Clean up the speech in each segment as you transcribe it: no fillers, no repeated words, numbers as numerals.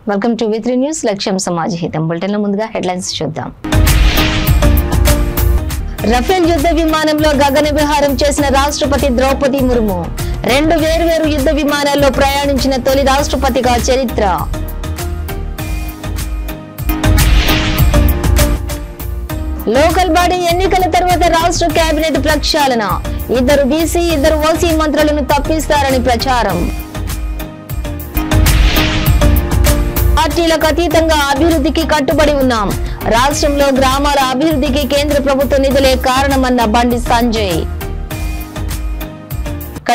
Welcome to V3 news లక్ష్యం సమాజ హితం bulletin లో ముందుగా హెడ్లైన్స్ చూద్దాం. రఫేల్ యుద్ధ విమానంలో గగన విహారం చేసిన రాష్ట్రపతి ద్రౌపది ముర్ము 2 వేర్వేరు యుద్ధ విమానాల్లో ప్రయాణించిన తొలి రాష్ట్రపతిగా చరిత్ర. లోకల్ బాడీ ఎన్నికల తర్వాత రాష్ట్ర కేబినెట్ ప్రక్షాళన, 2 బీసీ 2 ఓసీ మంత్రులను తప్పిస్తారని ప్రచారం. పార్టీలకు అతీతంగా అభివృద్ధికి కట్టుబడి ఉన్నాం, రాష్ట్రంలో గ్రామాల అభివృద్ధికి కేంద్ర ప్రభుత్వ నిధులే కారణమన్న బండి సంజయ్.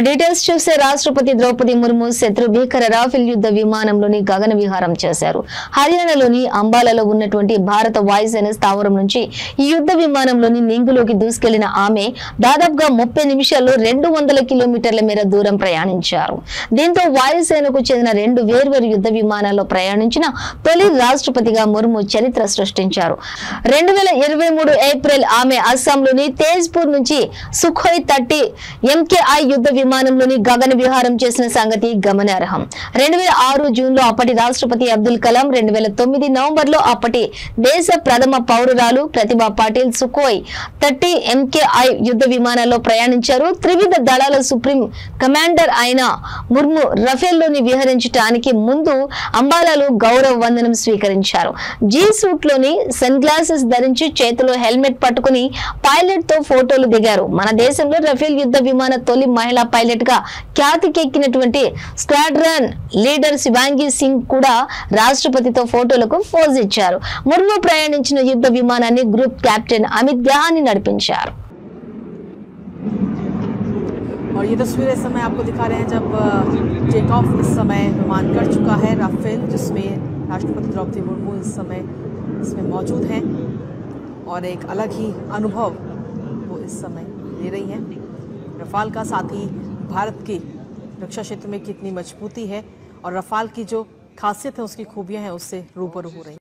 డీటెయిల్స్ చూసే రాష్ట్రపతి ద్రౌపది ముర్ము శత్రు భీకర రాఫెల్ యుద్ధ విమానంలోని గగన విహారం చేశారు. హర్యానాలోని అంబాలాలో ఉన్నటువంటి భారత వాయుసేన స్థావరం నుంచి ఈ యుద్ధ విమానంలోని నింగులోకి దూసుకెళ్లిన ఆమె దాదాపుగా 30 నిమిషాల్లో 200 కిలోమీటర్ల మేర దూరం ప్రయాణించారు. దీంతో వాయుసేనకు చెందిన 2 వేర్వేరు యుద్ధ విమానాల్లో ప్రయాణించిన తొలి రాష్ట్రపతిగా ముర్ము చరిత్ర సృష్టించారు. 2023 ఏప్రిల్ ఆమె అస్సాంలోని తేజ్పూర్ నుంచి సుఖోయ్ 30 MKI యుద్ధ విమానంలోని గగన విహారం చేసిన సంగతి గమనార్హం. 2006 జూన్లో అప్పటి రాష్ట్రపతి అబ్దుల్ కలాం, 2009 నవంబర్లో అప్పటి దేశ ప్రథమ పౌరురాలు ప్రతిభా పాటిల్ సుఖోయ్ 30 MKI యుద్ధ విమానాల్లో ప్రయాణించారు. త్రివిధ దళాల సుప్రీం కమాండర్ అయిన ముర్ము రఫేల్లోని విహరించడానికి ముందు అంబాలాలో గౌరవ వందనం స్వీకరించారు. జీ సూట్ లోని సన్ గ్లాసెస్ ధరించి చేతిలో హెల్మెట్ పట్టుకుని పైలట్ తో ఫోటోలు దిగారు. మన దేశంలో రఫేల్ యుద్ధ విమాన తొలి మహిళా పైలట్ గా ఖ్యాతికెక్కినటువంటి స్క్వాడ్రన్ లీడర్ శివాంగి సింగ్ కూడా రాష్ట్రపతితో ఫోటోలకు పోజ్ ఇచ్చారు. ముర్ము ప్రయాణించిన యుద్ధ విమానాన్ని గ్రూప్ కెప్టెన్ అమిత్ దహాని నడిపించారు. और ये तस्वीर इस समय आपको दिखा रहे हैं जब टेक ऑफ इस समय विमान कर चुका है राफेल, जिसमें राष्ट्रपति द्रौपदी मुर्मू इस समय इसमें मौजूद हैं और एक अलग ही अनुभव वो इस समय ले रही हैं. रफाल का साथ ही भारत की रक्षा क्षेत्र में कितनी मजबूती है और रफाल की जो खासियत है उसकी खूबियां हैं उससे रूबरू हो रही.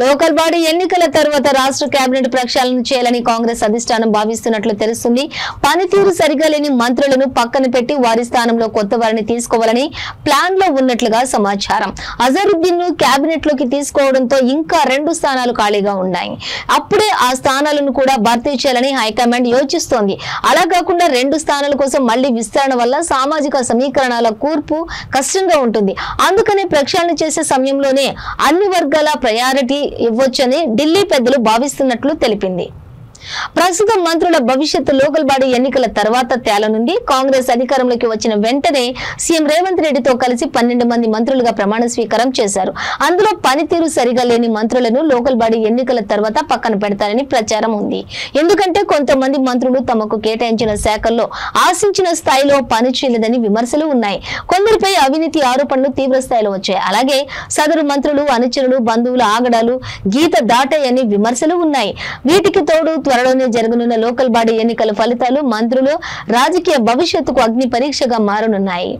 లోకల్ బాడీ ఎన్నికల తర్వాత రాష్ట్ర కేబినెట్ ప్రక్షాళన చేయాలని కాంగ్రెస్ అధిష్టానం భావిస్తున్నట్లు తెలుస్తుంది. పనితీరు సరిగా లేని మంత్రులను పక్కన పెట్టి వారి స్థానంలో కొత్త వారిని తీసుకోవాలని ప్లాన్ లో ఉన్నట్లుగా సమాచారం. అజరుద్దీన్ ను కేబినెట్ లోకి తీసుకోవడంతో ఇంకా 2 స్థానాలు ఖాళీగా ఉన్నాయి. అప్పుడే ఆ స్థానాలను కూడా భర్తీ చేయాలని హైకమాండ్ యోచిస్తోంది. అలా కాకుండా 2 స్థానాల కోసం మళ్లీ విస్తరణ వల్ల సామాజిక సమీకరణాల కూర్పు కష్టంగా ఉంటుంది. అందుకనే ప్రక్షాళన చేసే సమయంలోనే అన్ని వర్గాల ప్రయారిటీ ఇవ్వొచ్చని ఢిల్లీ పెద్దలు భావిస్తున్నట్లు తెలిపింది. ప్రస్తుతం మంత్రుల భవిష్యత్తు లోకల్ బాడీ ఎన్నికల తర్వాత తేలనుంది. కాంగ్రెస్ అధికారంలోకి వచ్చిన వెంటనే సీఎం రేవంత్ రెడ్డితో కలిసి 12 మంది మంత్రులుగా ప్రమాణ స్వీకారం చేశారు. అందులో పనితీరు సరిగా లేని మంత్రులను లోకల్ బాడీ ఎన్నికల తర్వాత పక్కన పెడతారని ప్రచారం ఉంది. ఎందుకంటే కొంతమంది మంత్రులు తమకు కేటాయించిన శాఖల్లో ఆశించిన స్థాయిలో పనిచేయలేదని విమర్శలు ఉన్నాయి. కొందరిపై అవినీతి ఆరోపణలు తీవ్ర స్థాయిలో వచ్చాయి. అలాగే సదరు మంత్రులు అనుచరులు బంధువుల ఆగడాలు గీత దాటాయని విమర్శలు ఉన్నాయి. వీటికి తోడు త్వరలోనే జరగనున్న లోకల్ బాడీ ఎన్నికల ఫలితాలు మంత్రులు రాజకీయ భవిష్యత్తుకు అగ్ని పరీక్షగా మారనున్నాయి.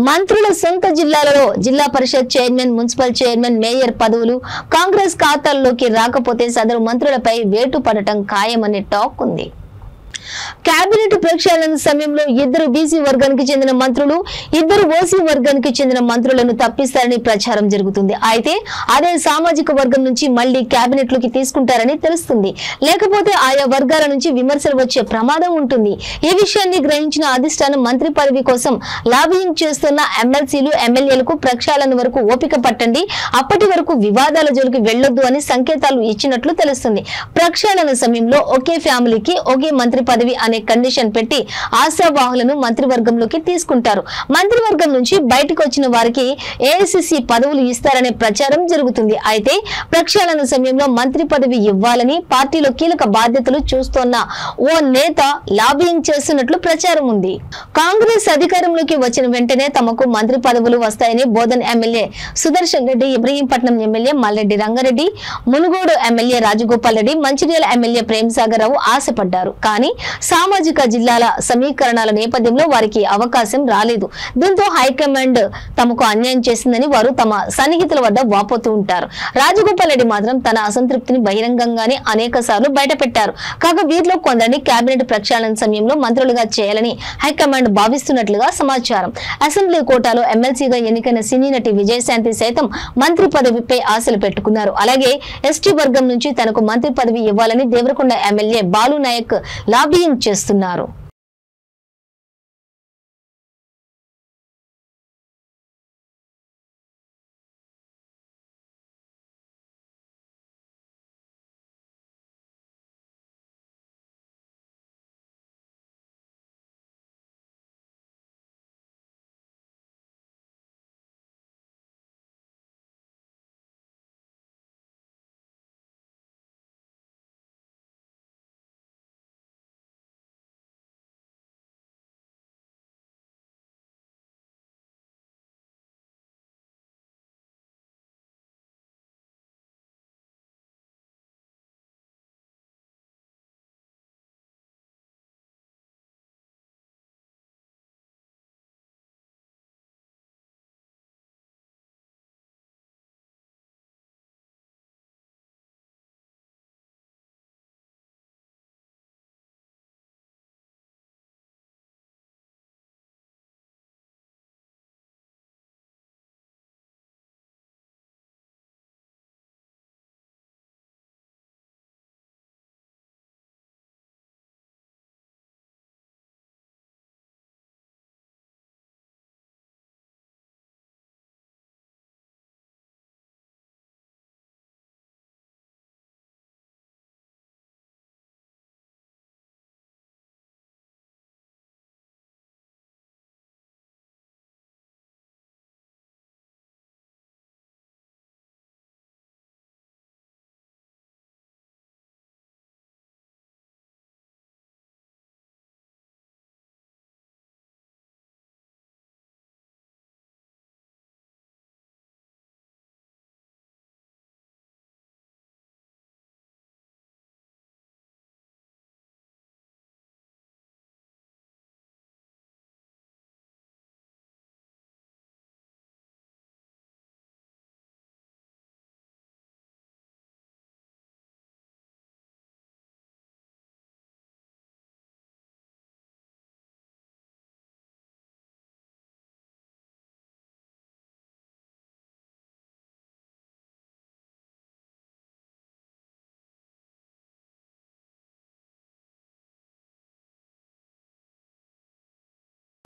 మంత్రుల సొంత జిల్లాలలో జిల్లా పరిషత్ చైర్మన్, మున్సిపల్ చైర్మన్, మేయర్ పదవులు కాంగ్రెస్ ఖాతాల్లోకి రాకపోతే సదరు మంత్రులపై వేటు పడటం ఖాయమనే టాక్ ఉంది. కేబినెట్ ప్రక్షాళన సమయంలో 2 బీసీ వర్గానికి చెందిన మంత్రులు, 2 ఓసీ వర్గానికి చెందిన మంత్రులను తప్పిస్తారని ప్రచారం జరుగుతుంది. అయితే అదే సామాజిక వర్గం నుంచి మళ్లీ కేబినెట్ లోకి తీసుకుంటారని తెలుస్తుంది. లేకపోతే ఆయా వర్గాల నుంచి విమర్శలు వచ్చే ప్రమాదం ఉంటుంది. ఈ విషయాన్ని గ్రహించిన అధిష్టానం మంత్రి పదవి కోసం లాబియింగ్ చేస్తున్న ఎమ్మెల్సీలు, ఎమ్మెల్యేలకు ప్రక్షాళన వరకు ఓపిక పట్టండి, అప్పటి వరకు వివాదాల జోలికి వెళ్లొద్దు అని సంకేతాలు ఇచ్చినట్లు తెలుస్తుంది. ప్రక్షాళన సమయంలో ఒకే ఫ్యామిలీకి ఒకే మంత్రి పదవి అనే కండిషన్ పెట్టి ఆశావాహులను మంత్రివర్గంలోకి తీసుకుంటారు. మంత్రివర్గం నుంచి బయటకు వచ్చిన వారికి ఏఐసిసి పదవులు ఇస్తారనే ప్రచారం జరుగుతుంది. అయితే ప్రక్షాళన సమయంలో మంత్రి పదవి ఇవ్వాలని పార్టీలో కీలక బాధ్యతలు చూస్తోన్న ఓ నేత లాబియింగ్ చేస్తున్నట్లు ప్రచారం ఉంది. కాంగ్రెస్ అధికారంలోకి వచ్చిన వెంటనే తమకు మంత్రి పదవులు వస్తాయని Bodhan MLA Sudarshan Reddy, Ibrahimpatnam MLA Malreddy Rangareddy, Munugode MLA Rajagopal Reddy, Mancherial MLA Premsagar Rao ఆశపడ్డారు. కానీ సామాజిక జిల్లాల సమీకరణాల నేపథ్యంలో వారికి అవకాశం రాలేదు. దీంతో హైకమాండ్ తమకు అన్యాయం చేసిందని వారు తమ సన్నిహితుల వద్ద వాపోతూ ఉంటారు. రాజగోపాల్ రెడ్డి మాత్రం తన అసంతృప్తిని బహిరంగంగానే అనేక సార్లు బయటపెట్టారు. కాగా వీరిలో కొందరిని కేబినెట్ ప్రక్షాళన సమయంలో మంత్రులుగా చేయాలని హైకమాండ్ భావిస్తున్నట్లుగా సమాచారం. అసెంబ్లీ కోటాలో ఎమ్మెల్సీగా ఎన్నికైన సినీ నటి విజయశాంతి సైతం మంత్రి పదవిపై ఆశలు పెట్టుకున్నారు. అలాగే ఎస్టీ వర్గం నుంచి తనకు మంత్రి పదవి ఇవ్వాలని దేవరకొండ ఎమ్మెల్యే బాలు నాయక్ లాబియింగ్ చేస్తున్నారు.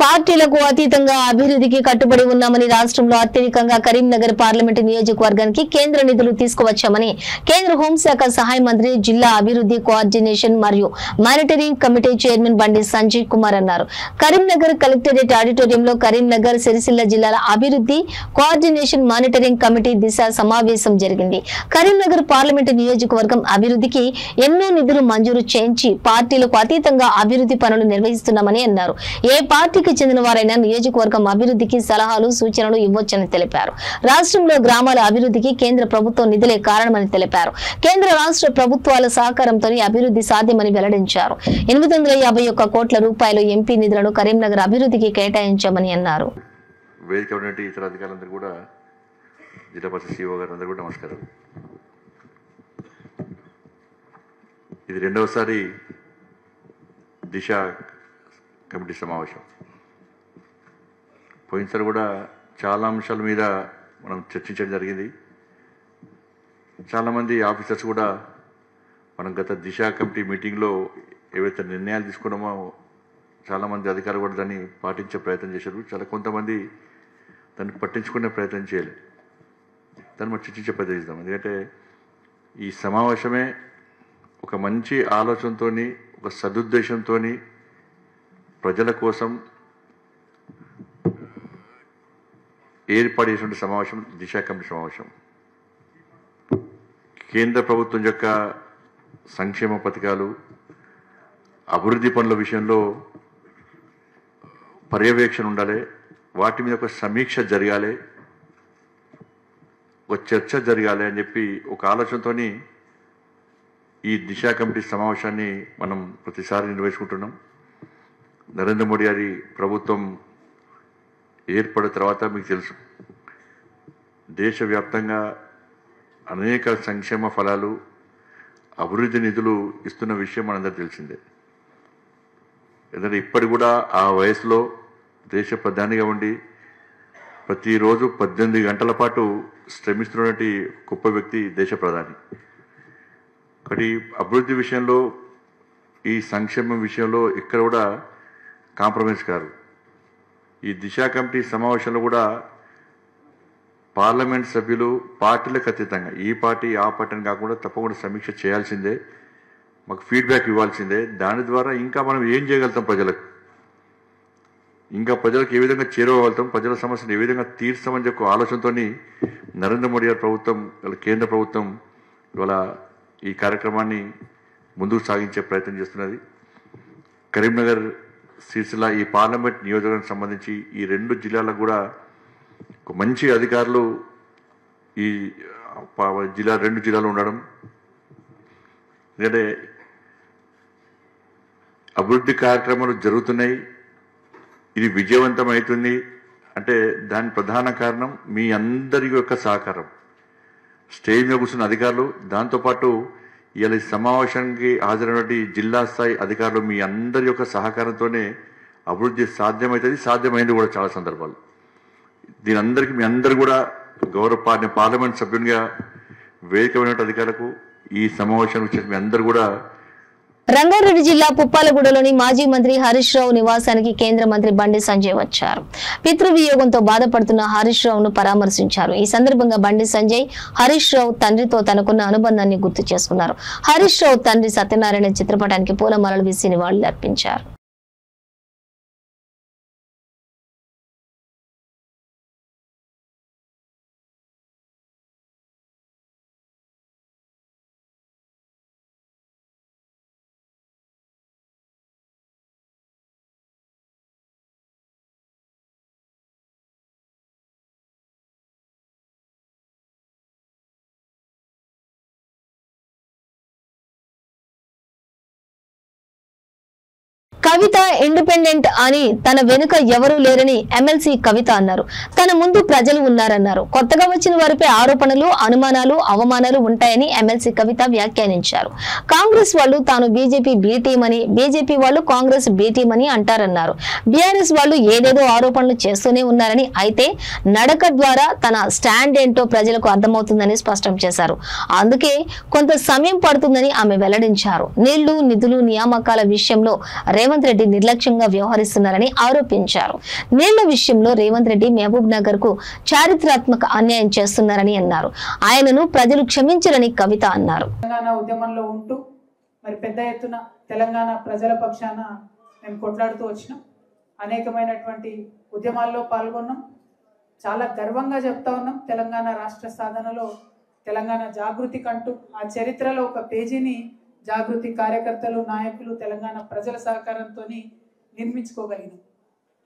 పార్టీలకు అతీతంగా అభివృద్ధికి కట్టుబడి ఉన్నామని రాష్ట్రంలో అత్యధికంగా కరీంనగర్ పార్లమెంటు నియోజకవర్గానికి కేంద్ర నిధులు తీసుకువచ్చామని కేంద్ర హోంశాఖ సహాయ మంత్రి జిల్లా అభివృద్ధి కోఆర్డినేషన్ మరియు monitoring committee chairman Bandi Sanjay Kumar అన్నారు. కరీంనగర్ కలెక్టరేట్ ఆడిటోరియంలో కరీంనగర్ సిరిసిల్ల జిల్లాల అభివృద్ధి కోఆర్డినేషన్ మానిటరింగ్ కమిటీ దిశ సమావేశం జరిగింది. కరీంనగర్ పార్లమెంటు నియోజకవర్గం అభివృద్ధికి ఎన్నో నిధులు మంజూరు చేయించి పార్టీలకు అతీతంగా అభివృద్ధి పనులు నిర్వహిస్తున్నామని అన్నారు. ఏ పార్టీకి చెందిన వారైనా నియోజకవర్గం అభివృద్ధికి సలహాలు సూచనలు ఇవ్వొచ్చని తెలిపారు. రాష్ట్రంలో గ్రామాల అభివృద్ధికి కేంద్ర ప్రభుత్వం నిధులే కారణమని తెలిపారు. కేంద్ర రాష్ట్ర ప్రభుత్వాల సహకారంతో అభివృద్ధి సాధ్యమని వెల్లడించారు. 851 కోట్ల రూపాయలు ఎంపీ నిధులను కరీంనగర్ అభివృద్ధికి కేటాయించామని అన్నారు. వేదిక ఉన్నటువంటి ఇతర అధికారులందరూ కూడా జిల్లా పరిషత్ సిఇఓ గారు అందరూ కూడా నమస్కారం. ఇది రెండవసారి దిశ కమిటీ సమావేశం. పోయినసారి కూడా చాలా అంశాల మీద మనం చర్చించడం జరిగింది. చాలామంది ఆఫీసర్స్ కూడా మనం గత దిశ కమిటీ మీటింగ్లో ఏవైతే నిర్ణయాలు తీసుకున్నామో చాలామంది అధికారులు కూడా దాన్ని పాటించే ప్రయత్నం చేశారు. కొంతమంది దాన్ని పట్టించుకునే ప్రయత్నం చేయలేదు. దాన్ని మనం చర్చించే ప్రయత్నం చేద్దాం. ఎందుకంటే ఈ సమావేశమే ఒక మంచి ఆలోచనతో, ఒక సదుద్దేశంతో ప్రజల కోసం ఏర్పాటు చేసినటువంటి సమావేశం దిశ కమిటీ సమావేశం. కేంద్ర ప్రభుత్వం యొక్క సంక్షేమ పథకాలు, అభివృద్ధి పనుల విషయంలో పర్యవేక్షణ ఉండాలి, వాటి మీద ఒక సమీక్ష జరగాలి, ఒక చర్చ జరగాలి అని చెప్పి ఒక ఆలోచనతో ఈ దిశ కమిటీ సమావేశాన్ని మనం ప్రతిసారి నిర్వహించుకుంటున్నాం. నరేంద్ర మోడీ గారి ప్రభుత్వం ఏర్పడిన తర్వాత మీకు తెలుసు, దేశవ్యాప్తంగా అనేక సంక్షేమ ఫలాలు, అభివృద్ధి నిధులు ఇస్తున్న విషయం మనందరూ తెలిసిందే. ఎందుకంటే ఇప్పటి కూడా ఆ వయసులో దేశ ప్రధానిగా ఉండి ప్రతిరోజు 18 గంటల పాటు శ్రమిస్తున్నటువంటి గొప్ప వ్యక్తి దేశ ప్రధాని. ఒకటి అభివృద్ధి విషయంలో, ఈ సంక్షేమం విషయంలో ఇక్కడ కూడా కాంప్రమైజ్ కారు. ఈ దిశ కమిటీ సమావేశంలో కూడా పార్లమెంట్ సభ్యులు పార్టీలకు అతీతంగా, ఈ పార్టీ ఆ పార్టీ అని కాకుండా తప్పకుండా సమీక్ష చేయాల్సిందే, మాకు ఫీడ్బ్యాక్ ఇవ్వాల్సిందే. దాని ద్వారా ఇంకా మనం ఏం చేయగలుగుతాం, ప్రజలకు ఏ విధంగా చేరువగలుగుతాం, ప్రజల సమస్యను ఏ విధంగా తీర్చామని చెప్పి ఆలోచనతో నరేంద్ర మోడీ గారి ప్రభుత్వం, కేంద్ర ప్రభుత్వం ఇవాళ ఈ కార్యక్రమాన్ని ముందుకు సాగించే ప్రయత్నం చేస్తున్నది. కరీంనగర్, సిరిసిల్ల ఈ పార్లమెంట్ నియోజకవర్గానికి సంబంధించి ఈ 2 జిల్లాలకు కూడా ఒక మంచి అధికారులు ఈ 2 జిల్లాలో ఉండడం, ఎందుకంటే అభివృద్ధి కార్యక్రమాలు జరుగుతున్నాయి, ఇది విజయవంతమవుతుంది అంటే దాని ప్రధాన కారణం మీ అందరి యొక్క సహకారం. స్టేజ్ మీద కూర్చున్న అధికారులు, దాంతోపాటు ఇవాళ ఈ సమావేశానికి హాజరైనటువంటి జిల్లా స్థాయి అధికారులు మీ అందరి యొక్క సహకారంతోనే అభివృద్ధి సాధ్యమవుతుంది, సాధ్యమైంది కూడా చాలా సందర్భాలు. దీని అందరికీ మీ అందరు కూడా పార్లమెంట్ సభ్యునిగా వేదికమైన అధికారులకు ఈ సమావేశానికి వచ్చిన మీ అందరు కూడా. రంగారెడ్డి జిల్లా పుప్పాలగూడలోని మాజీ మంత్రి హరీష్ రావు నివాసానికి కేంద్ర మంత్రి బండి సంజయ్ వచ్చారు. పితృవియోగంతో బాధపడుతున్న హరీష్ రావును పరామర్శించారు. ఈ సందర్భంగా బండి సంజయ్ హరీష్ రావు తండ్రితో తనకున్న అనుబంధాన్ని గుర్తు చేసుకున్నారు. హరీష్ రావు తండ్రి సత్యనారాయణ చిత్రపటానికి పూలమాలలు వేసి నివాళులు అర్పించారు. కవిత ఇండిపెండెంట్ అని తన వెనుక ఎవరూ లేరని ఎమ్మెల్సీ కవిత అన్నారు. తన ముందు ప్రజలు ఉన్నారన్నారు. కొత్తగా వచ్చిన వారిపై ఆరోపణలు, అనుమానాలు, అవమానాలు ఉంటాయని ఎమ్మెల్సీ కవిత వ్యాఖ్యానించారు. కాంగ్రెస్ వాళ్ళు తాను బీజేపీ బి టీం అని, బీజేపీ వాళ్ళు కాంగ్రెస్ బి టీం అని అంటారన్నారు. బీఆర్ఎస్ వాళ్ళు ఏదేదో ఆరోపణలు చేస్తూనే ఉన్నారని, అయితే నడక ద్వారా తన స్టాండ్ ఏంటో ప్రజలకు అర్థమవుతుందని స్పష్టం చేశారు. అందుకే కొంత సమయం పడుతుందని ఆమె వెల్లడించారు. నీళ్లు, నిధులు, నియామకాల విషయంలో రేవంత్ రేవంత్ రెడ్డి నిర్లక్ష్యంగా వ్యవహరిస్తున్నారని ఆరోపించారు. నీళ్ల విషయంలో రేవంత్ రెడ్డి మహబూబ్ నగర్ కు చారిత్రాత్మక అన్యాయం చేస్తున్నారని అన్నారు. ఆయనను ప్రజలు క్షమించరని కవిత అన్నారు. తెలంగాణ ఉద్యమంలో ఉంటూ మరి పెద్ద ఎత్తున తెలంగాణ ప్రజల పక్షాన మేము కొట్లాడుతూ వచ్చినాం. అనేకమైనటువంటి ఉద్యమాల్లో పాల్గొన్నాం. చాలా గర్వంగా చెప్తా ఉన్నాం. తెలంగాణ రాష్ట్ర సాధనలో తెలంగాణ జాగృతి కంటూ ఆ చరిత్రలో ఒక పేజీని జాగృతి కార్యకర్తలు, నాయకులు, తెలంగాణ ప్రజల సహకారంతో నిర్మించుకోగలిగినాం.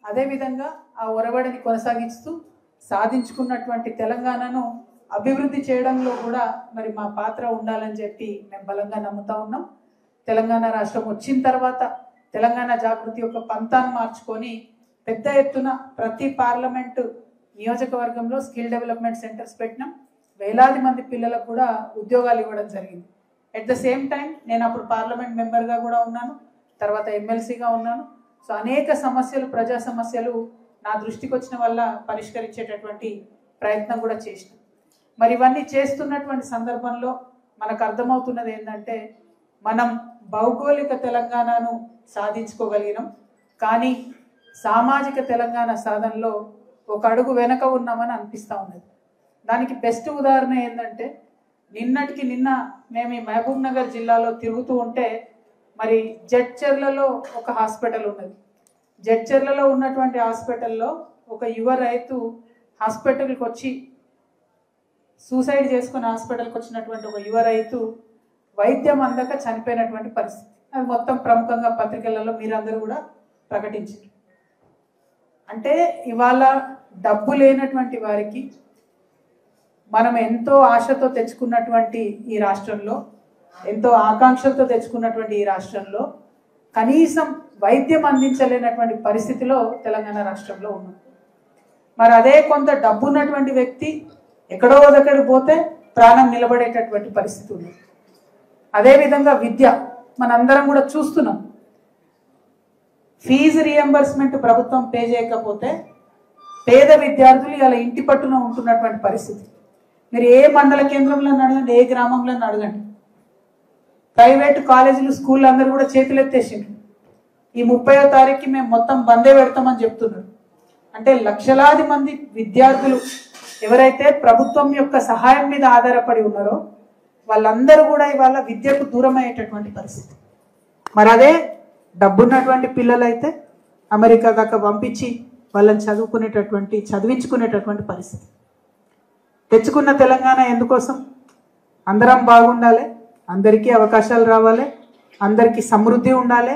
అదేవిధంగా ఆ ఒరవడిని కొనసాగిస్తూ సాధించుకున్నటువంటి తెలంగాణను అభివృద్ధి చేయడంలో కూడా మరి మా పాత్ర ఉండాలని చెప్పి మేము బలంగా నమ్ముతా ఉన్నాం. తెలంగాణ రాష్ట్రం వచ్చిన తర్వాత తెలంగాణ జాగృతి యొక్క పంతాన్ని మార్చుకొని పెద్ద ఎత్తున ప్రతి పార్లమెంటు నియోజకవర్గంలో స్కిల్ డెవలప్మెంట్ సెంటర్స్ పెట్టినాం. వేలాది మంది పిల్లలకు కూడా ఉద్యోగాలు ఇవ్వడం జరిగింది. ఎట్ ద సేమ్ టైం నేను అప్పుడు పార్లమెంట్ మెంబర్గా కూడా ఉన్నాను, తర్వాత ఎమ్మెల్సీగా ఉన్నాను. సో అనేక సమస్యలు, ప్రజా సమస్యలు నా దృష్టికి వచ్చిన వల్ల పరిష్కరించేటటువంటి ప్రయత్నం కూడా చేసినాం. మరి ఇవన్నీ చేస్తున్నటువంటి సందర్భంలో మనకు అర్థమవుతున్నది ఏంటంటే మనం భౌగోళిక తెలంగాణను సాధించుకోగలిగినాం, కానీ సామాజిక తెలంగాణ సాధనలో ఒక అడుగు వెనక ఉన్నామని అనిపిస్తూ ఉన్నది. దానికి బెస్ట్ ఉదాహరణ ఏంటంటే నిన్నటికి నిన్న మేము ఈ మహబూబ్ నగర్ జిల్లాలో తిరుగుతూ ఉంటే మరి జడ్చర్లలో ఒక హాస్పిటల్ ఉన్నది. జడ్చర్లలో ఉన్నటువంటి హాస్పిటల్లో ఒక యువ రైతు హాస్పిటల్కి వచ్చి సూసైడ్ చేసుకుని హాస్పిటల్కి వచ్చినటువంటి ఒక యువ రైతు వైద్యం అందక చనిపోయినటువంటి పరిస్థితి. అది మొత్తం ప్రముఖంగా పత్రికలలో మీరందరూ కూడా ప్రకటించారు. అంటే ఇవాళ డబ్బు లేనటువంటి వారికి మనం ఎంతో ఆశతో తెచ్చుకున్నటువంటి ఈ రాష్ట్రంలో, ఎంతో ఆకాంక్షలతో తెచ్చుకున్నటువంటి ఈ రాష్ట్రంలో కనీసం వైద్యం అందించలేనటువంటి పరిస్థితిలో తెలంగాణ రాష్ట్రంలో ఉన్నాం. మరి అదే కొంత డబ్బు ఉన్నటువంటి వ్యక్తి ఎక్కడో దగ్గరికి పోతే ప్రాణం నిలబడేటటువంటి పరిస్థితి ఉంది. అదేవిధంగా విద్య మనందరం కూడా చూస్తున్నాం. ఫీజు రియంబర్స్మెంట్ ప్రభుత్వం పే చేయకపోతే పేద విద్యార్థులు ఇలా ఇంటి పట్టున ఉంటున్నటువంటి పరిస్థితి. మీరు ఏ మండల కేంద్రంలో అడగండి, ఏ గ్రామంలో అడగండి, ప్రైవేటు కాలేజీలు, స్కూళ్ళు అందరూ కూడా చేతులు ఎత్తేసిండ్రు. ఈ 30వ తారీఖుకి మేము మొత్తం బందే పెడతామని చెప్తున్నారు. అంటే లక్షలాది మంది విద్యార్థులు ఎవరైతే ప్రభుత్వం యొక్క సహాయం మీద ఆధారపడి ఉన్నారో వాళ్ళందరూ కూడా ఇవాళ విద్యకు దూరం అయ్యేటటువంటి పరిస్థితి. మరి అదే డబ్బున్నటువంటి పిల్లలైతే అమెరికా దాకా పంపించి వాళ్ళని చదివించుకునేటటువంటి పరిస్థితి. తెచ్చుకున్న తెలంగాణ ఎందుకోసం? అందరం బాగుండాలి, అందరికీ అవకాశాలు రావాలి, అందరికీ సమృద్ధి ఉండాలి,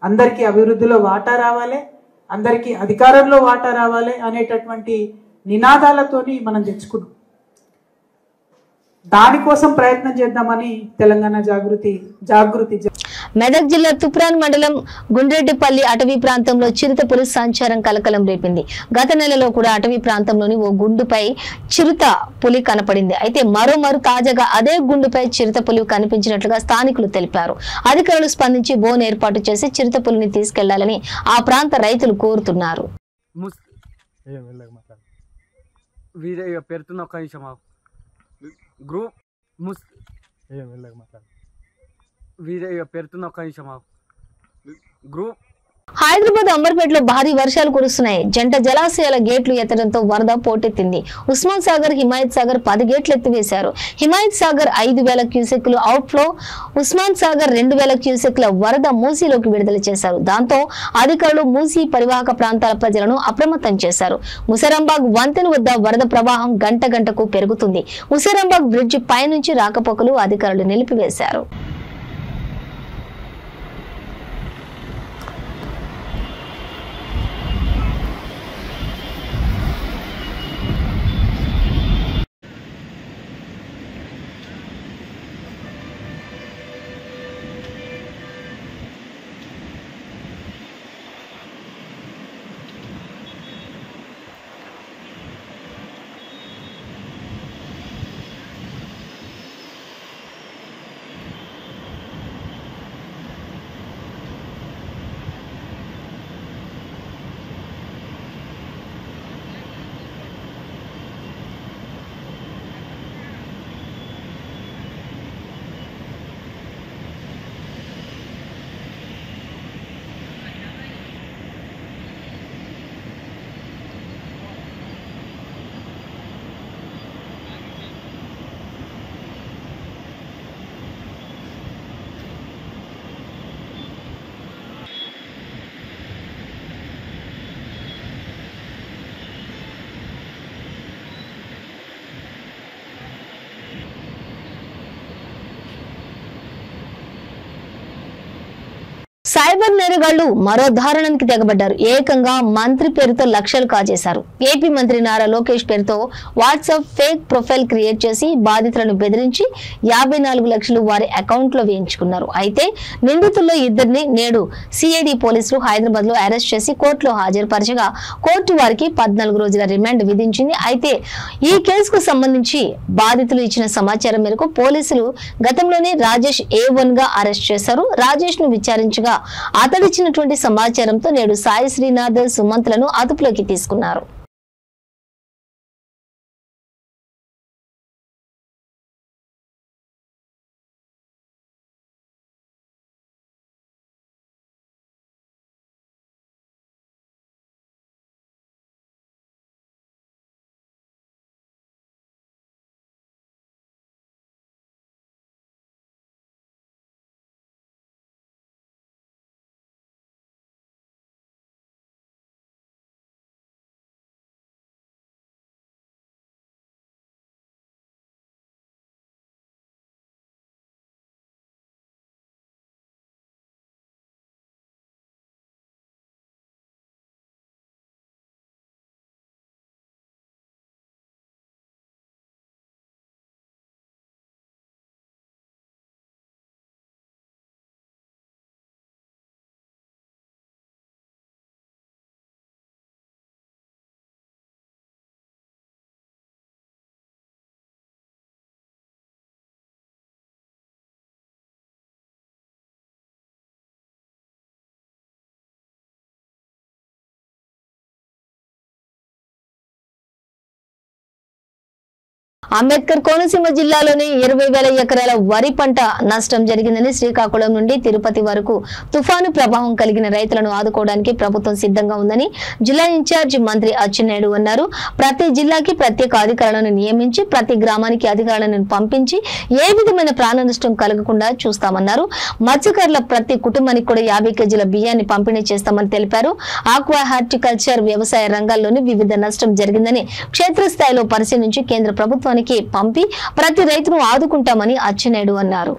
అందరికీ అభివృద్ధిలో వాటా రావాలి, అందరికీ అధికారంలో వాటా రావాలి అనేటటువంటి నినాదాలతోని మనం తెచ్చుకున్నాం. దానికోసం ప్రయత్నం చేద్దామని తెలంగాణ జాగృతి మెదక్ జిల్లా తుప్రాన్ మండలం గుండ్రెడ్డిపల్లి అటవీ ప్రాంతంలో చిరుతపులి సంచారం కలకలం రేపింది. గత నెలలో కూడా అటవీ ప్రాంతంలోని ఓ గుండుపై చిరుత పులి కనపడింది. అయితే మరోమారు తాజాగా అదే గుండుపై చిరుతపులి కనిపించినట్లుగా స్థానికులు తెలిపారు. అధికారులు స్పందించి బోన్ ఏర్పాటు చేసి చిరుతపులిని తీసుకెళ్లాలని ఆ ప్రాంత రైతులు కోరుతున్నారు. హైదరాబాద్ అంబర్పేటలో భారీ వర్షాలు కురుస్తున్నాయి. జంట జలాశయాల గేట్లు ఎత్తడంతో వరద పోటెత్తింది. ఉస్మాన్ సాగర్, హిమాయత్ సాగర్ 10 గేట్లు ఎత్తివేశారు. హిమాయత్ సాగర్ 5,000 క్యూసెక్లు అవుట్ఫ్లో, ఉస్మాన్ సాగర్ 2,000 క్యూసెక్ల వరద మూసీలోకి విడుదల చేశారు. దాంతో అధికారులు మూసీ పరివాహక ప్రాంతాల ప్రజలను అప్రమత్తం చేశారు. ముసరాంబాగ్ వంతెన వద్ద వరద ప్రవాహం గంట గంటకు పెరుగుతుంది. ముసరాంబాగ్ బ్రిడ్జి పైనుంచి రాకపోకలు అధికారులు నిలిపివేశారు. సైబర్ నేరగాళ్లు మరో దారుణానికి తెగబడ్డారు. ఏకంగా మంత్రి పేరుతో లక్షలు కాజేశారు. ఏపీ మంత్రి నారా లోకేష్ పేరుతో వాట్సాప్ ఫేక్ ప్రొఫైల్ క్రియేట్ చేసి బాధితులను బెదిరించి 54 లక్షలు వారి అకౌంట్ లో వేయించుకున్నారు. అయితే నిందితుల్లో ఇద్దరిని నేడు సిఐడి పోలీసులు హైదరాబాద్ లో అరెస్ట్ చేసి కోర్టులో హాజరుపరచగా కోర్టు వారికి 14 రోజుల రిమాండ్ విధించింది. అయితే ఈ కేసుకు సంబంధించి బాధితులు ఇచ్చిన సమాచారం మేరకు పోలీసులు గతంలోనే రాజేష్ A1 గా అరెస్ట్ చేశారు. రాజేష్ ను విచారించగా అతడిచ్చినటువంటి సమాచారంతో నేడు సాయి శ్రీనాథ్, సుమంత్లను అదుపులోకి తీసుకున్నారు. అంబేద్కర్ కోనసీమ జిల్లాలోని 20,000 ఎకరాల వరి పంట నష్టం జరిగిందని శ్రీకాకుళం నుండి తిరుపతి వరకు తుఫాను ప్రభావం కలిగిన రైతులను ఆదుకోవడానికి ప్రభుత్వం సిద్ధంగా ఉందని జిల్లా ఇన్ఛార్జ్ మంత్రి అచ్చెన్నాయుడు అన్నారు. ప్రతి జిల్లాకి ప్రత్యేక అధికారులను నియమించి ప్రతి గ్రామానికి అధికారులను పంపించి ఏ విధమైన ప్రాణ నష్టం కలగకుండా చూస్తామన్నారు. మత్స్యకారుల ప్రతి కుటుంబానికి కూడా 50 కేజీల బియ్యాన్ని పంపిణీ చేస్తామని తెలిపారు. ఆక్వా హార్టికల్చర్ వ్యవసాయ రంగాల్లోని వివిధ నష్టం జరిగిందని క్షేత్రస్థాయిలో పరిశీలించి కేంద్ర ప్రభుత్వానికి పంపి ప్రతి రైతును ఆదుకుంటామని అచ్చెన్నాయుడు అన్నారు.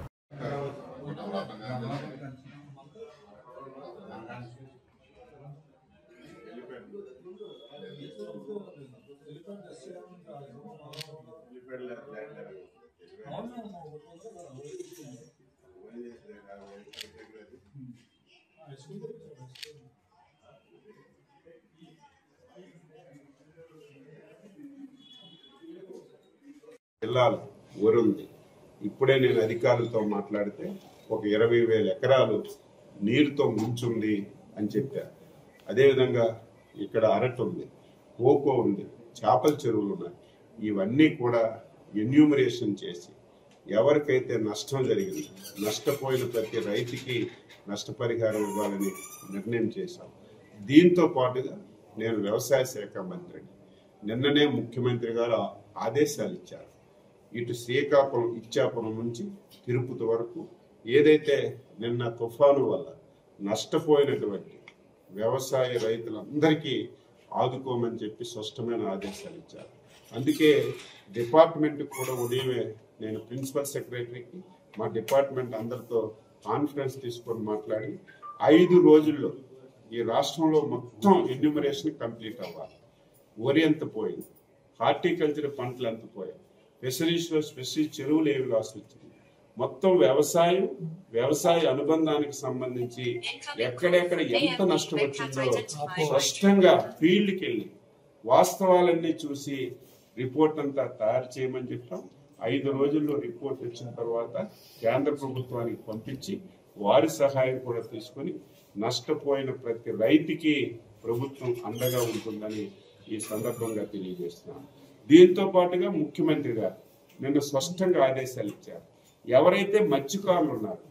జిల్లాలో ఊరుంది. ఇప్పుడే నేను అధికారులతో మాట్లాడితే ఒక 20,000 ఎకరాలు నీరుతో ముంచుంది అని చెప్పారు. అదేవిధంగా ఇక్కడ అరటి ఉంది, కోకో ఉంది, చేపల చెరువులు ఉన్నాయి. ఇవన్నీ కూడా ఎన్యూమరేషన్ చేసి ఎవరికైతే నష్టం జరిగింది, నష్టపోయిన ప్రతి రైతుకి నష్టపరిహారం ఇవ్వాలని నిర్ణయం చేశాం. దీంతో పాటుగా నేను వ్యవసాయ శాఖ మంత్రిని. నిన్ననే ముఖ్యమంత్రి గారు ఆదేశాలు ఇచ్చారు. ఇటు శ్రీకాకుళం ఇచ్చాపురం నుంచి తిరుపతి వరకు ఏదైతే నిన్న తుఫాను వల్ల నష్టపోయినటువంటి వ్యవసాయ రైతులందరికీ ఆదుకోమని చెప్పి స్పష్టమైన ఆదేశాలు ఇచ్చారు. అందుకే డిపార్ట్మెంట్ కూడా ఉదయమే నేను ప్రిన్సిపల్ సెక్రటరీకి మా డిపార్ట్మెంట్ అందరితో కాన్ఫరెన్స్ తీసుకొని మాట్లాడి 5 రోజుల్లో ఈ రాష్ట్రంలో మొత్తం ఎన్యూమరేషన్ కంప్లీట్ అవ్వాలి. వరి ఎంత పోయింది, హార్టికల్చర్ పంటలు ఎంత పోయాయి, ఫిషరీస్లో స్పెషల్ చెరువులు ఏవి లాస్ వచ్చింది, మొత్తం వ్యవసాయ అనుబంధానికి సంబంధించి ఎక్కడెక్కడ ఎంత నష్టం వచ్చిందో స్పష్టంగా ఫీల్డ్కి వెళ్ళి వాస్తవాలన్నీ చూసి రిపోర్ట్ అంతా తయారు చేయమని చెప్పాం. 5 రోజుల్లో రిపోర్ట్ వచ్చిన తర్వాత కేంద్ర ప్రభుత్వానికి పంపించి వారి సహాయం కూడా తీసుకుని నష్టపోయిన ప్రతి రైతుకి ప్రభుత్వం అండగా ఉంటుందని ఈ సందర్భంగా తెలియజేస్తున్నాను. దీంతో పాటుగా ముఖ్యమంత్రి గారు నిన్న స్పష్టంగా ఆదేశాలు ఇచ్చారు. ఎవరైతే మత్స్యకారులు ఉన్నారో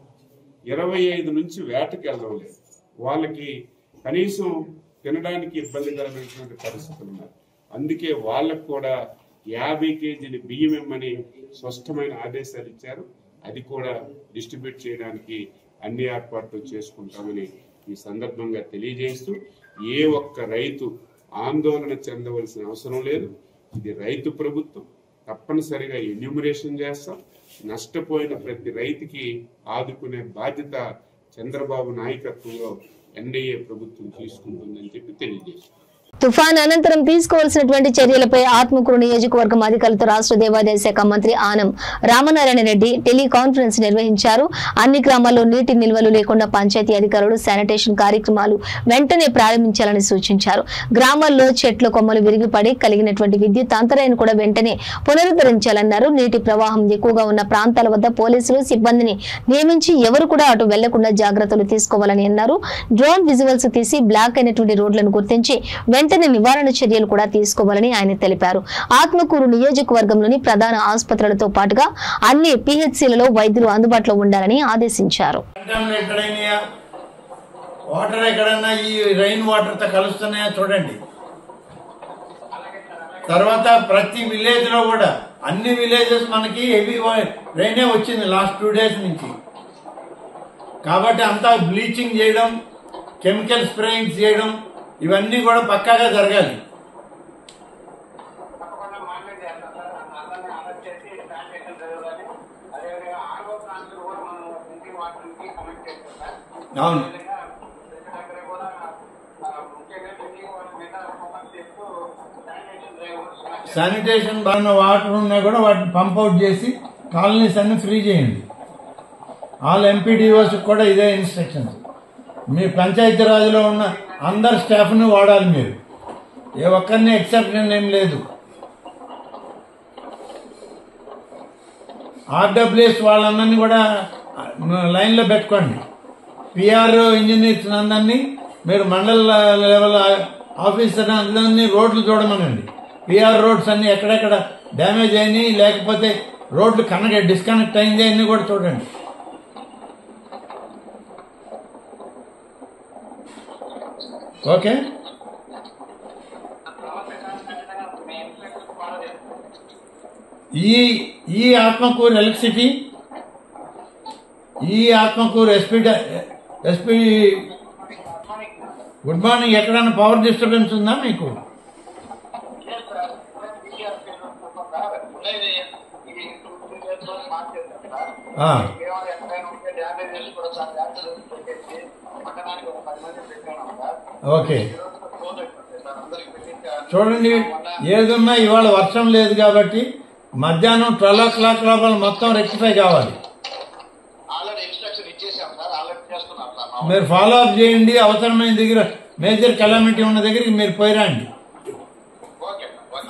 25 నుంచి వేటకి వెళ్ళడం లేదు, వాళ్ళకి కనీసం తినడానికి ఇబ్బందికరమైనటువంటి పరిస్థితులు ఉన్నాయి. అందుకే వాళ్ళకు కూడా 50 కేజీల బియ్యం ఇమ్మని స్పష్టమైన ఆదేశాలు ఇచ్చారు. అది కూడా డిస్ట్రిబ్యూట్ చేయడానికి అన్ని ఏర్పాట్లు చేసుకుంటామని ఈ సందర్భంగా తెలియజేస్తూ ఏ ఒక్క రైతు ఆందోళన చెందవలసిన అవసరం లేదు. ఇది రైతు ప్రభుత్వం. తప్పనిసరిగా ఎన్యూమరేషన్ చేస్తాం. నష్టపోయిన ప్రతి రైతుకి ఆదుకునే బాధ్యత చంద్రబాబు నాయకత్వంలో ఎన్డీఏ ప్రభుత్వం తీసుకుంటుందని చెప్పి తెలియజేశారు. తుఫాన్ అనంతరం తీసుకోవాల్సినటువంటి చర్యలపై ఆత్మకూరు నియోజకవర్గం అధికారులతో రాష్ట్ర దేవాదాయ శాఖ మంత్రి ఆనం రామనారాయణ రెడ్డి టెలికాన్ఫరెన్స్ నిర్వహించారు. అన్ని గ్రామాల్లో నీటి నిల్వలు లేకుండా పంచాయతీ అధికారులు శానిటేషన్ కార్యక్రమాలు వెంటనే ప్రారంభించాలని సూచించారు. గ్రామాల్లో చెట్ల కొమ్మలు విరిగిపడి కలిగినటువంటి విద్యుత్ అంతరాయాన్ని కూడా వెంటనే పునరుద్ధరించాలన్నారు. నీటి ప్రవాహం ఎక్కువగా ఉన్న ప్రాంతాల వద్ద పోలీసులు సిబ్బందిని నియమించి ఎవరు కూడా అటు వెళ్లకుండా జాగ్రత్తలు తీసుకోవాలని అన్నారు. డ్రోన్ విజువల్స్ తీసి బ్లాక్ అయినటువంటి రోడ్లను గుర్తించి వెంటనే నివారణ చర్యలు కూడా తీసుకోవాలని ఆయన తెలిపారు. ఆత్మకూరు నియోజకవర్గంలోని ప్రధాన ఆసుపత్రులతో పాటుగా అన్ని పిహెచ్సిలలో వైద్యులు అందుబాటులో ఉండాలని ఆదేశించారు. వాటర్ ఎక్కడన్నా ఈ రైన్ వాటర్ తో కలుస్తున్నాయా చూడండి. తర్వాత ప్రతి విలేజ్ లో కూడా అన్ని విలేజెస్ మనకి హెవీ రైనే వచ్చింది లాస్ట్ 2 days నుంచి. కాబట్టి అంతా బ్లీచింగ్ చేయడం, కెమికల్ స్ప్రేయింగ్ చేయడం ఇవన్నీ కూడా పక్కాగా జరగాలి. అవును, శానిటేషన్ బాగా వాటర్ ఉన్నా కూడా వాటిని పంప్ అవుట్ చేసి కాలనీస్ అన్ని ఫ్రీ చేయండి. ఆల్ ఎంపీడీఓస్ కూడా ఇదే ఇన్స్ట్రక్షన్స్. మీ పంచాయతీరాజ్లో ఉన్న అందరు స్టాఫ్ని వాడాలి. మీరు ఏ ఒక్కరిని ఎక్సెప్షన్ ఏం లేదు. ఆర్డబ్ల్యూఎస్ వాళ్ళందరినీ కూడా లైన్లో పెట్టుకోండి. పిఆర్ ఇంజనీర్స్ అందరినీ మీరు మండల లెవెల్ ఆఫీసర్ అందరినీ రోడ్లు చూడమనండి. పిఆర్ రోడ్స్ అన్ని ఎక్కడెక్కడ డ్యామేజ్ అయినాయి లేకపోతే రోడ్లు డిస్కనెక్ట్ అయింది అన్ని కూడా చూడండి. ఓకే, ఈ ఆత్మకూరు ఎలక్ట్రిసిటీ, ఈ ఆత్మకూరు ఎస్పీ గుడ్ మార్నింగ్. ఎక్కడైనా పవర్ డిస్టర్బెన్స్ ఉందా మీకు? ఓకే, చూడండి. ఏదున్నా ఇవాళ వర్షం లేదు కాబట్టి మధ్యాహ్నం 12 o'clock లోపల మొత్తం రెక్టిఫై కావాలి. మీరు ఫాలో అప్ చేయండి. అవసరమైన దగ్గర మేజర్ కెలామిటీ ఉన్న దగ్గరికి మీరు పోయిరండి.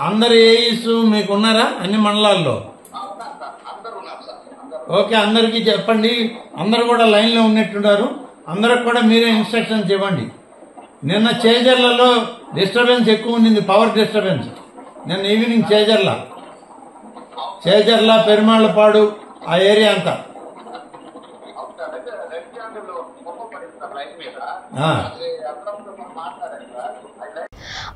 అందరు ఏఈస్ మీకు ఉన్నారా అన్ని మండలాల్లో? ఓకే, అందరికీ చెప్పండి. అందరు కూడా లైన్లో ఉన్నట్టున్నారు. అందరికి కూడా మీరే ఇన్స్ట్రక్షన్స్ ఇవ్వండి. నిన్న చేజర్లలో డిస్టర్బెన్స్ ఎక్కువ ఉండింది, పవర్ డిస్టర్బెన్స్. నిన్న ఈవినింగ్ చేజర్ల పెరుమాళ్లపాడు ఆ ఏరియా అంతా.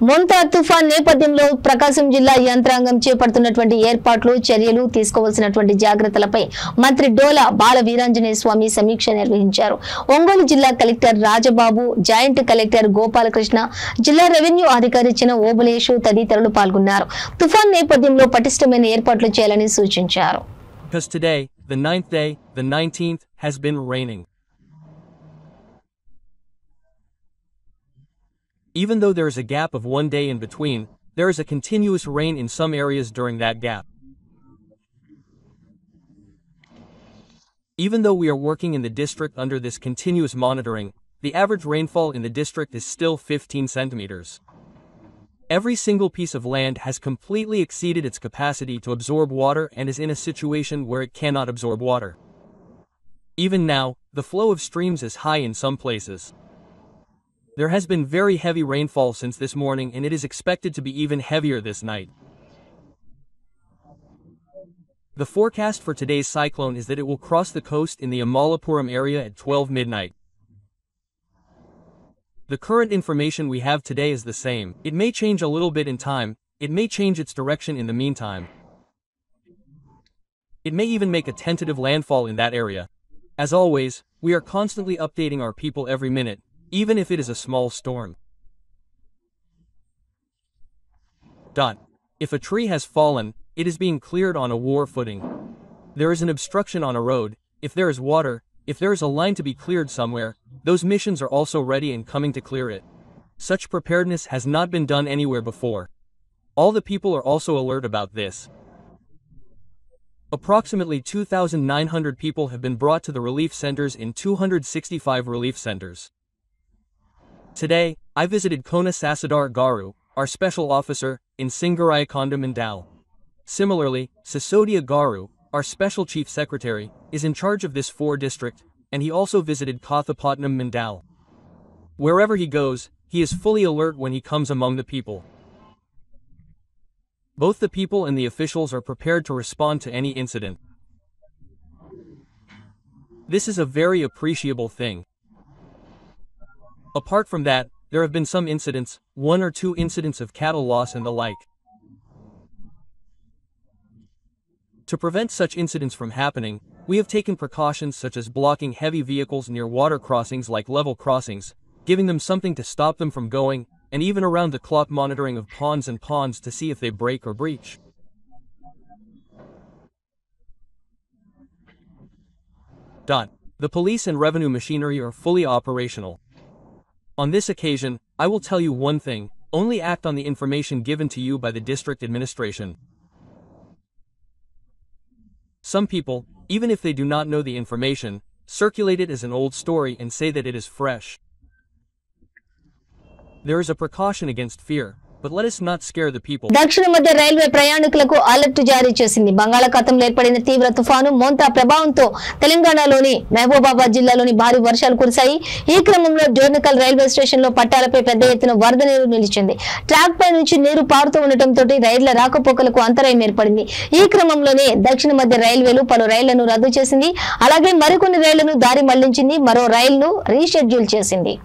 మొంతా తుఫాన్ నేపథ్యంలో ప్రకాశం జిల్లా యంత్రాంగం చేపడుతున్నటువంటి ఏర్పాట్లు, చర్యలు, తీసుకోవాల్సినటువంటి జాగ్రత్తలపై మంత్రి డోలా బాల వీరాంజనేయ స్వామి సమీక్ష నిర్వహించారు. ఒంగోలు జిల్లా collector Rajababu, joint collector Gopalakrishna, జిల్లా రెవెన్యూ అధికారి చిన ఓబులేషు తదితరులు పాల్గొన్నారు. తుఫాన్ నేపథ్యంలో పటిష్టమైన ఏర్పాట్లు చేయాలని సూచించారు. Because today, the 9th day, the 19th, has been raining. Even though there is a gap of 1 day in between, there is a continuous rain in some areas during that gap. Even though we are working in the district under this continuous monitoring, the average rainfall in the district is still 15 centimeters. Every single piece of land has completely exceeded its capacity to absorb water and is in a situation where it cannot absorb water. Even now, the flow of streams is high in some places. There has been very heavy rainfall since this morning and it is expected to be even heavier this night. The forecast for today's cyclone is that it will cross the coast in the Amalapuram area at 12 midnight. The current information we have today is the same. It may change a little bit in time, it may change its direction in the meantime. It may even make a tentative landfall in that area. As always, we are constantly updating our people every minute, even if it is a small storm. If a tree has fallen, it is being cleared on a war footing. There is an obstruction on a road, if there is water, If there is a line to be cleared somewhere, those missions are also ready and coming to clear it. Such preparedness has not been done anywhere before. All the people are also alert about this. Approximately 2,900 people have been brought to the relief centers in 265 relief centers. Today, I visited Kona Sasadar Garu, our special officer, in Singaraykonda Mandal. Similarly, Sisodia Garu, our special chief secretary, is in charge of this 4 district, and he also visited Kothapatnam Mandal. Wherever he goes, he is fully alert when he comes among the people. Both the people and the officials are prepared to respond to any incident. This is a very appreciable thing. Apart from that, there have been some incidents, 1 or 2 incidents of cattle loss and the like. To prevent such incidents from happening, we have taken precautions such as blocking heavy vehicles near water crossings like level crossings, giving them something to stop them from going, and even around-the-clock monitoring of ponds to see if they break or breach. The police and revenue machinery are fully operational. On this occasion, I will tell you one thing: only act on the information given to you by the district administration. Some people, even if they do not know the information, circulate it as an old story and say that it is fresh. There is a precaution against fear, but let us not scare the people. దక్షిణ మధ్య railway ప్రయాణికులకు alert జారీ చేసింది. బంగాళాఖాతంలో ఏర్పడిన తీవ్ర తుఫాను మోంతా ప్రభావంతో తెలంగాణలోని మహబూబాబాద్ జిల్లాలోని భారీ వర్షాలు కురిశాయి. ఈ క్రమంలో జోర్నకల్ రైల్వే స్టేషన్ లో పట్టాలపై పెద్ద ఎత్తున వరద నీరు నిలిచింది. ట్రాక్ పై నుంచి నీరు పారుతూ ఉండటంతో రైళ్ల రాకపోకలకు అంతరాయం ఏర్పడింది. ఈ క్రమంలోనే దక్షిణ మధ్య రైల్వేలు పలు రైళ్లను రద్దు చేసింది. అలాగే మరికొన్ని రైళ్లను దారి మళ్లించింది. మరో రైళ్లను రీషెడ్యూల్ చేసింది.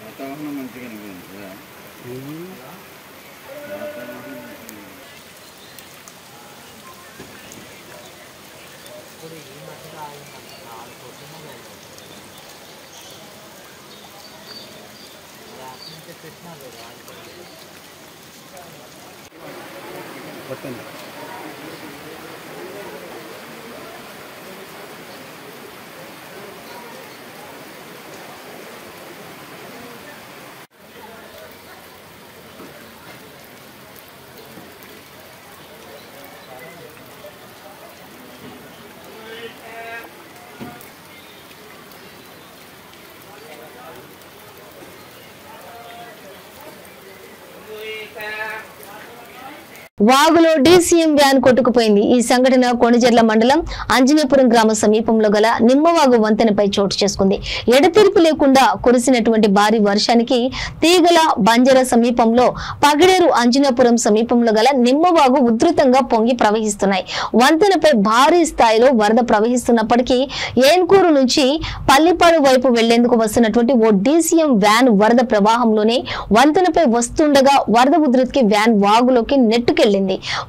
వాతావరణం మంచిగానే ఉంది కదా. వాగులో డీసీఎం వ్యాన్ కొట్టుకుపోయింది. ఈ సంఘటన కొణిజర్ల మండలం అంజనేపురం గ్రామ సమీపంలో గల నిమ్మవాగు వంతెనపై చోటు చేసుకుంది. ఎడతెరిపి లేకుండా కురిసినటువంటి భారీ వర్షానికి తీగల బంజర సమీపంలో పగడేరు అంజనాపురం సమీపంలో గల నిమ్మవాగు ఉధృతంగా పొంగి ప్రవహిస్తున్నాయి. వంతెనపై భారీ స్థాయిలో వరద ప్రవహిస్తున్నప్పటికీ ఏన్కూరు నుంచి పల్లిపాడు వైపు వెళ్లేందుకు వస్తున్నటువంటి ఓ డీసీఎం వ్యాన్ వరద ప్రవాహంలోనే వంతెనపై వస్తుండగా వరద ఉధృతికి వ్యాన్ వాగులోకి నెట్టుకెళ్లింది.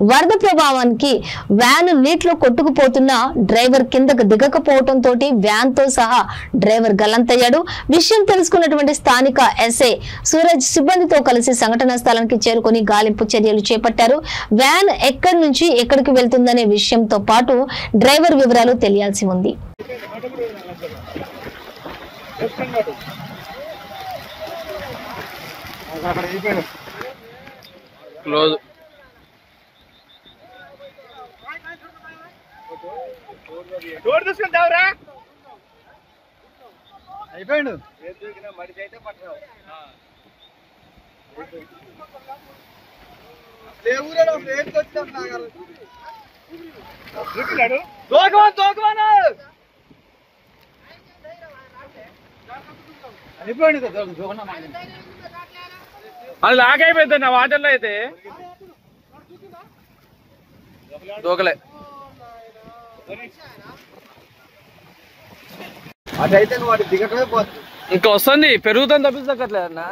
వరద ప్రభావానికి వ్యాన్ నీటిలో కొట్టుకుపోతున్న డ్రైవర్ కిందకు దిగకపోవడంతో వ్యాన్ తో సహా డ్రైవర్ గల్లంతయ్యాడు. విషయం తెలుసుకున్నటువంటి స్థానిక ఎస్ఐ సూరజ్ సిబ్బందితో కలిసి సంఘటనా స్థలానికి చేరుకుని గాలింపు చర్యలు చేపట్టారు. వ్యాన్ ఎక్కడి నుంచి ఎక్కడికి వెళ్తుందనే విషయంతో పాటు డ్రైవర్ వివరాలు తెలియాల్సి ఉంది. డోర్ తీసుకొని తావరా అయిపోయిండు మడిచి అయితే పట్టరావు ఊరేలో ప్లేట్కి వచ్చినాం నాగారు అది లాగైపోయింది నా వాటర్లో అయితే దూకలే అటైతే వాటి దిగటమే పోతుంది. ఇంకా వస్తుంది పెరుగుతుంది తప్పించక్కర్లేదు అన్న.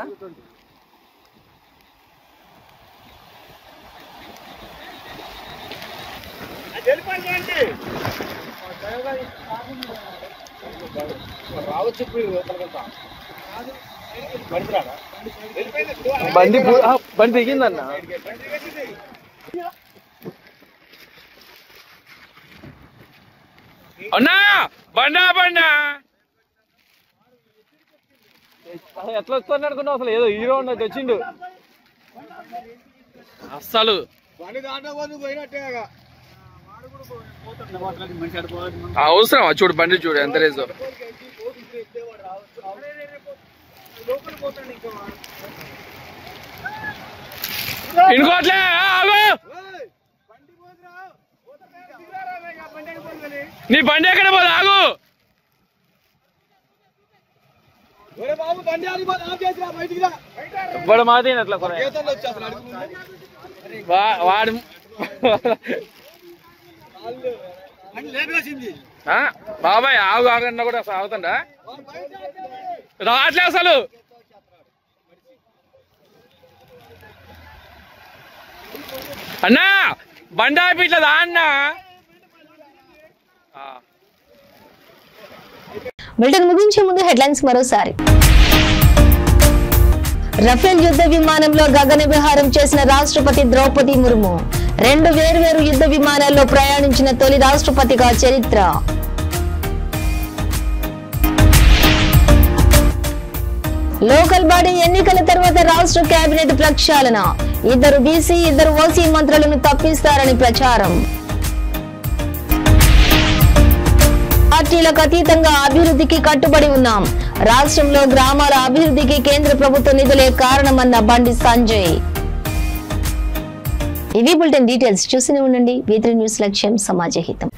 బండి దిగిందన్న. అన్నా బండా ఎట్లా వస్తాను అనుకున్నావు అసలు ఏదో హీరో ఉన్నది వచ్చిండు అస్సలు అవసరం చూడు బండి చూడు ఎంత రేజో ఇంకోట్లే నీ బండి ఎక్కడ పోదు ఆగు ఇప్పుడు మాది అట్లా వాడు బాబాయ్ ఆగు ఆగన్నా కూడా ఆగుతుండా రావట్లే అసలు అన్నా బండి ఆపి ఇట్లా దా అన్నా బులెటిన్ ముగించే ముందు హెడ్లైన్స్ మరోసారి. రఫేల్ యుద్ధ విమానంలో గగన విహారం చేసిన రాష్ట్రపతి ద్రౌపది ముర్ము 2 వేర్వేరు యుద్ధ విమానాల్లో ప్రయాణించిన తొలి రాష్ట్రపతిగా చరిత్ర. లోకల్ బాడీ ఎన్నికల తర్వాత రాష్ట్ర కేబినెట్ ప్రక్షాళన 2 బీసీ 2 ఓసీ మంత్రులను తప్పిస్తారని ప్రచారం. పార్టీలకు అతీతంగా అభివృద్ధికి కట్టుబడి ఉన్నాం. రాష్ట్రంలో గ్రామాల అభివృద్ధికి కేంద్ర ప్రభుత్వ నిధులే కారణమన్న బండి సంజయ్. ఇవి బులెటిన్ డీటెయిల్స్. చూస్తూనే ఉండండి V3 న్యూస్. లక్ష్యం సమాజ హితం.